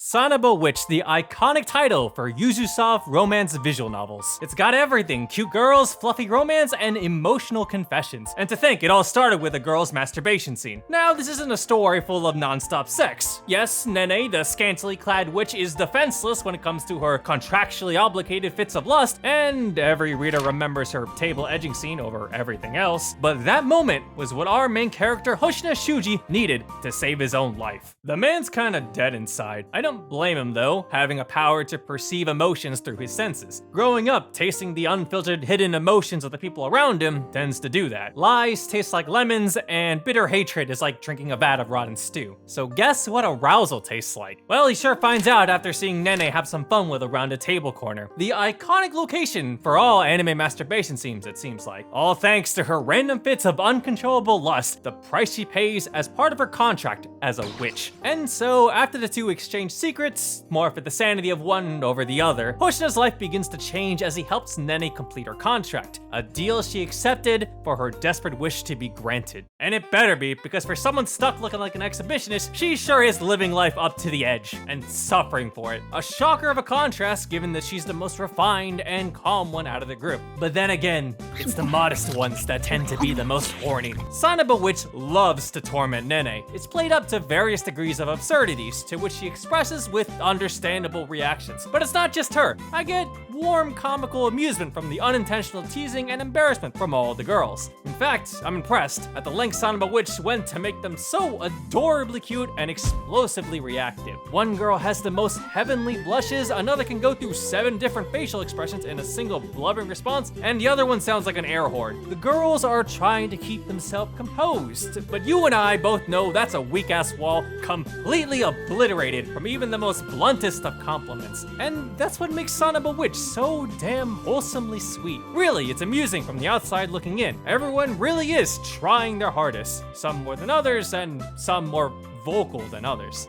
Sanoba Witch, the iconic title for Yuzusoft romance visual novels. It's got everything: cute girls, fluffy romance, and emotional confessions. And to think, it all started with a girl's masturbation scene. Now, this isn't a story full of non-stop sex. Yes, Nene, the scantily clad witch, is defenseless when it comes to her contractually obligated fits of lust, and every reader remembers her table edging scene over everything else. But that moment was what our main character, Hoshina Shuji, needed to save his own life. The man's kinda dead inside. I don't blame him though, having a power to perceive emotions through his senses. Growing up, tasting the unfiltered hidden emotions of the people around him tends to do that. Lies taste like lemons, and bitter hatred is like drinking a vat of rotten stew. So guess what arousal tastes like? Well, he sure finds out after seeing Nene have some fun with around a table corner. The iconic location for all anime masturbation scenes, it seems like. All thanks to her random fits of uncontrollable lust, the price she pays as part of her contract as a witch. And so, after the two exchange secrets, more for the sanity of one over the other, Hoshina's life begins to change as he helps Nene complete her contract, a deal she accepted for her desperate wish to be granted. And it better be, because for someone stuck looking like an exhibitionist, she sure is living life up to the edge, and suffering for it. A shocker of a contrast, given that she's the most refined and calm one out of the group. But then again, it's the modest ones that tend to be the most horny. Sanoba Witch loves to torment Nene. It's played up to various degrees of absurdities, to which she expresses with understandable reactions. But it's not just her. I get warm comical amusement from the unintentional teasing and embarrassment from all the girls. In fact, I'm impressed at the length Sanoba Witch went to make them so adorably cute and explosively reactive. One girl has the most heavenly blushes, another can go through 7 different facial expressions in a single blubbering response, and the other one sounds like an air horn. The girls are trying to keep themselves composed, but you and I both know that's a weak-ass wall completely obliterated from even the most bluntest of compliments. And that's what makes Sanoba Witch so damn wholesomely sweet. Really, it's amusing from the outside looking in. Everyone really is trying their hardest, some more than others, and some more vocal than others.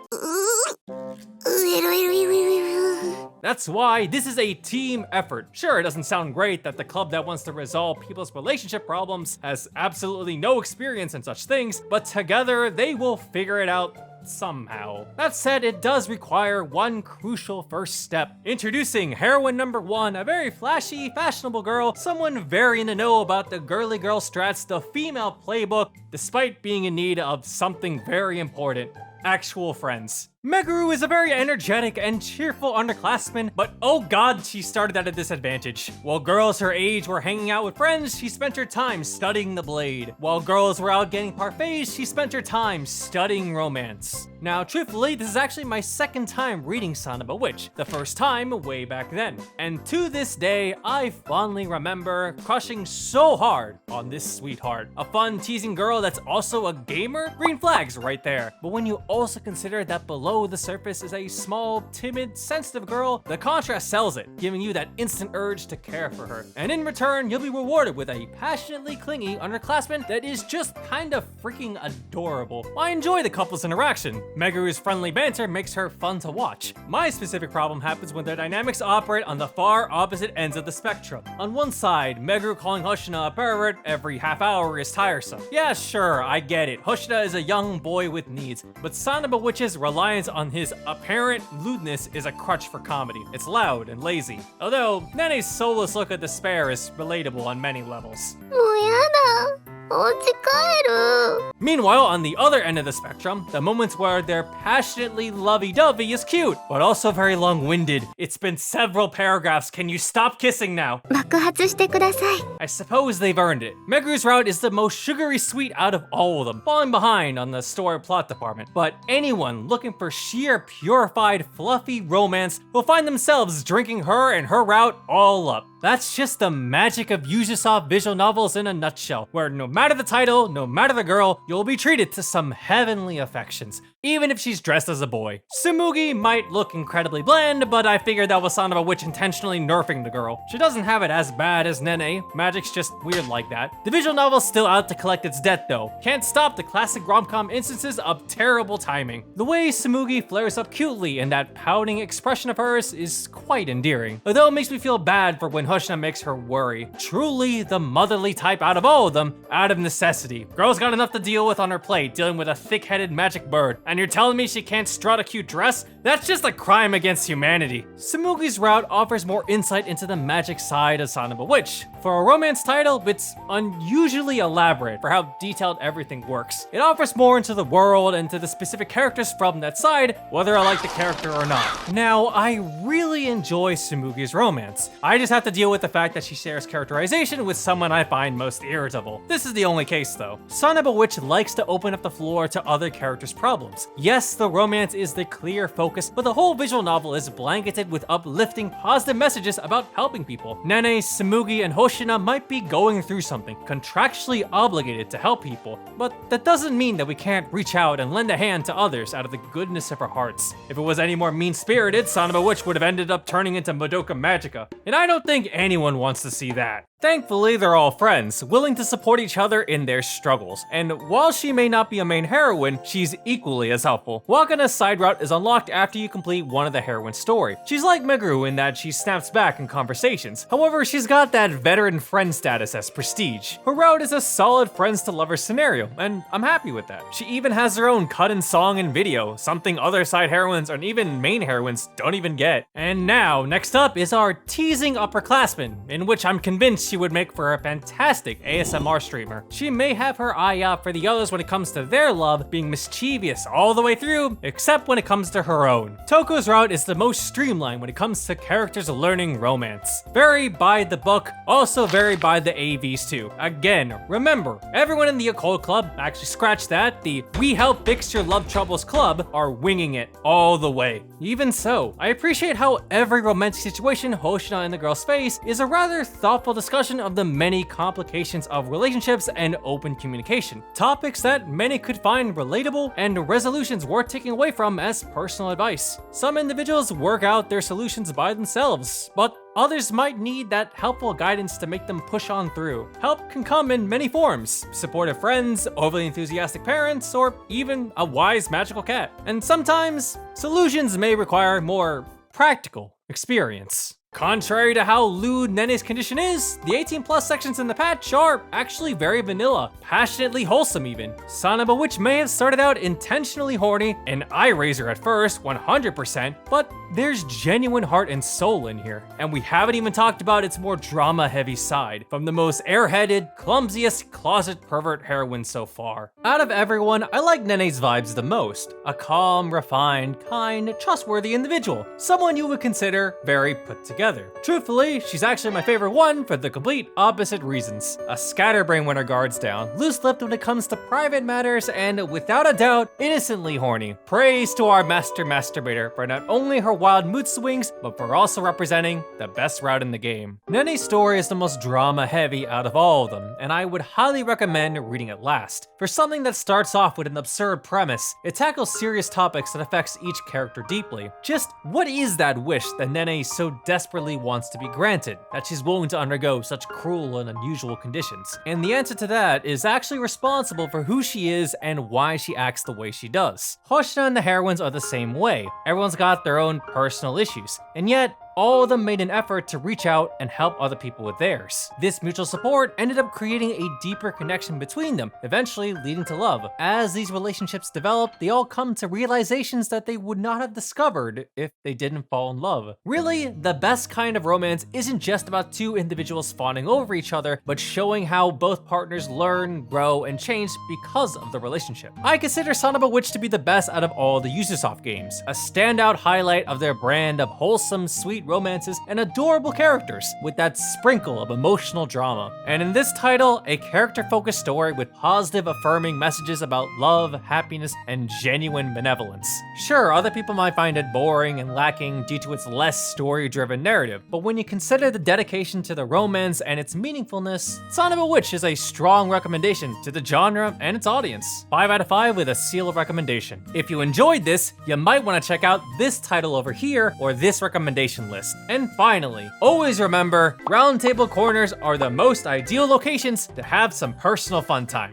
That's why this is a team effort. Sure, it doesn't sound great that the club that wants to resolve people's relationship problems has absolutely no experience in such things, but together they will figure it out somehow. That said, it does require one crucial first step. Introducing heroine number 1, a very flashy, fashionable girl, someone very in the know about the girly girl strats, the female playbook, despite being in need of something very important: actual friends. Meguru is a very energetic and cheerful underclassman, but oh god, she started at a disadvantage. While girls her age were hanging out with friends, she spent her time studying the blade. While girls were out getting parfaits, she spent her time studying romance. Now, truthfully, this is actually my second time reading Sanoba Witch, the first time way back then. And to this day, I fondly remember crushing so hard on this sweetheart. A fun, teasing girl that's also a gamer? Green flags right there. But when you also consider that below the surface is a small, timid, sensitive girl, the contrast sells it, giving you that instant urge to care for her. And in return, you'll be rewarded with a passionately clingy underclassman that is just kind of freaking adorable. I enjoy the couple's interaction. Meguru's friendly banter makes her fun to watch. My specific problem happens when their dynamics operate on the far opposite ends of the spectrum. On one side, Meguru calling Hoshina a pervert every half hour is tiresome. Yeah, sure, I get it. Hoshina is a young boy with needs, but Sanoba Witch's reliance on his apparent lewdness is a crutch for comedy. It's loud and lazy. Although, Nene's soulless look of despair is relatable on many levels. Meanwhile, on the other end of the spectrum, the moments where they're passionately lovey-dovey is cute, but also very long-winded. It's been several paragraphs. Can you stop kissing now? I suppose they've earned it. Meguru's route is the most sugary sweet out of all of them, falling behind on the story plot department. But anyone looking for sheer, purified, fluffy romance will find themselves drinking her and her route all up. That's just the magic of Yuzusoft visual novels in a nutshell, where no matter the title, no matter the girl, you'll be treated to some heavenly affections, even if she's dressed as a boy. Tsumugi might look incredibly bland, but I figured that was Sanoba Witch intentionally nerfing the girl. She doesn't have it as bad as Nene. Magic's just weird like that. The visual novel's still out to collect its debt though. Can't stop the classic rom-com instances of terrible timing. The way Tsumugi flares up cutely in that pouting expression of hers is quite endearing, although it makes me feel bad for when Hoshina makes her worry. Truly the motherly type out of all of them, out of necessity. Girl's got enough to deal with on her plate, dealing with a thick-headed magic bird. And you're telling me she can't strut a cute dress? That's just a crime against humanity. Tsumugi's route offers more insight into the magic side of Sanoba Witch. For a romance title, it's unusually elaborate for how detailed everything works. It offers more into the world and to the specific characters from that side, whether I like the character or not. Now, I really enjoy Tsumugi's romance. I just have to deal with the fact that she shares characterization with someone I find most irritable. This is the only case though. Sanoba Witch likes to open up the floor to other characters' problems. Yes, the romance is the clear focus, but the whole visual novel is blanketed with uplifting, positive messages about helping people. Nene, Tsumugi, and Hoshina might be going through something, contractually obligated to help people, but that doesn't mean that we can't reach out and lend a hand to others out of the goodness of our hearts. If it was any more mean-spirited, Sanoba Witch would have ended up turning into Madoka Magica, and I don't think anyone wants to see that. Thankfully, they're all friends, willing to support each other in their struggles, and while she may not be a main heroine, she's equally as helpful. Wakana's side route is unlocked after you complete one of the heroine's story. She's like Meguru in that she snaps back in conversations. However, she's got that veteran friend status as prestige. Her route is a solid friends to lovers scenario, and I'm happy with that. She even has her own cut-in song and video, something other side heroines or even main heroines don't even get. And now, next up is our teasing upperclassman, in which I'm convinced she would make for a fantastic ASMR streamer. She may have her eye out for the others when it comes to their love, being mischievous all the way through, except when it comes to her own. Toko's route is the most streamlined when it comes to characters learning romance. Very by the book, also very by the AVs too. Again, remember, everyone in the Occult Club, actually scratch that, the We Help Fix Your Love Troubles Club, are winging it all the way. Even so, I appreciate how every romantic situation Hoshina and the girls face is a rather thoughtful discussion of the many complications of relationships and open communication. Topics that many could find relatable and resolutions worth taking away from as personal advice. Some individuals work out their solutions by themselves, but others might need that helpful guidance to make them push on through. Help can come in many forms: supportive friends, overly enthusiastic parents, or even a wise magical cat. And sometimes, solutions may require more practical experience. Contrary to how lewd Nene's condition is, the 18+ sections in the patch are actually very vanilla, passionately wholesome even. Sanoba Witch may have started out intentionally horny and eye-raiser at first, 100%, but there's genuine heart and soul in here. And we haven't even talked about its more drama-heavy side, from the most airheaded, clumsiest, closet pervert heroine so far. Out of everyone, I like Nene's vibes the most. A calm, refined, kind, trustworthy individual. Someone you would consider very put together. Truthfully, she's actually my favorite one for the complete opposite reasons. A scatterbrain when her guard's down, loose-lipped when it comes to private matters, and without a doubt, innocently horny. Praise to our master masturbator for not only her wild mood swings, but for also representing the best route in the game. Nene's story is the most drama-heavy out of all of them, and I would highly recommend reading it last. For something that starts off with an absurd premise, it tackles serious topics that affects each character deeply. Just what is that wish that Nene so desperately wants to be granted, that she's willing to undergo such cruel and unusual conditions? And the answer to that is actually responsible for who she is and why she acts the way she does. Hoshina and the heroines are the same way. Everyone's got their own personal issues, and yet all of them made an effort to reach out and help other people with theirs. This mutual support ended up creating a deeper connection between them, eventually leading to love. As these relationships develop, they all come to realizations that they would not have discovered if they didn't fall in love. Really, the best kind of romance isn't just about two individuals fawning over each other, but showing how both partners learn, grow, and change because of the relationship. I consider Sanoba Witch to be the best out of all the Yuzusoft games, a standout highlight of their brand of wholesome, sweet romances and adorable characters with that sprinkle of emotional drama. And in this title, a character-focused story with positive, affirming messages about love, happiness, and genuine benevolence. Sure, other people might find it boring and lacking due to its less story-driven narrative, but when you consider the dedication to the romance and its meaningfulness, Sanoba Witch is a strong recommendation to the genre and its audience. 5 out of 5 with a seal of recommendation. If you enjoyed this, you might want to check out this title over here or this recommendation list. And finally, always remember, roundtable corners are the most ideal locations to have some personal fun time.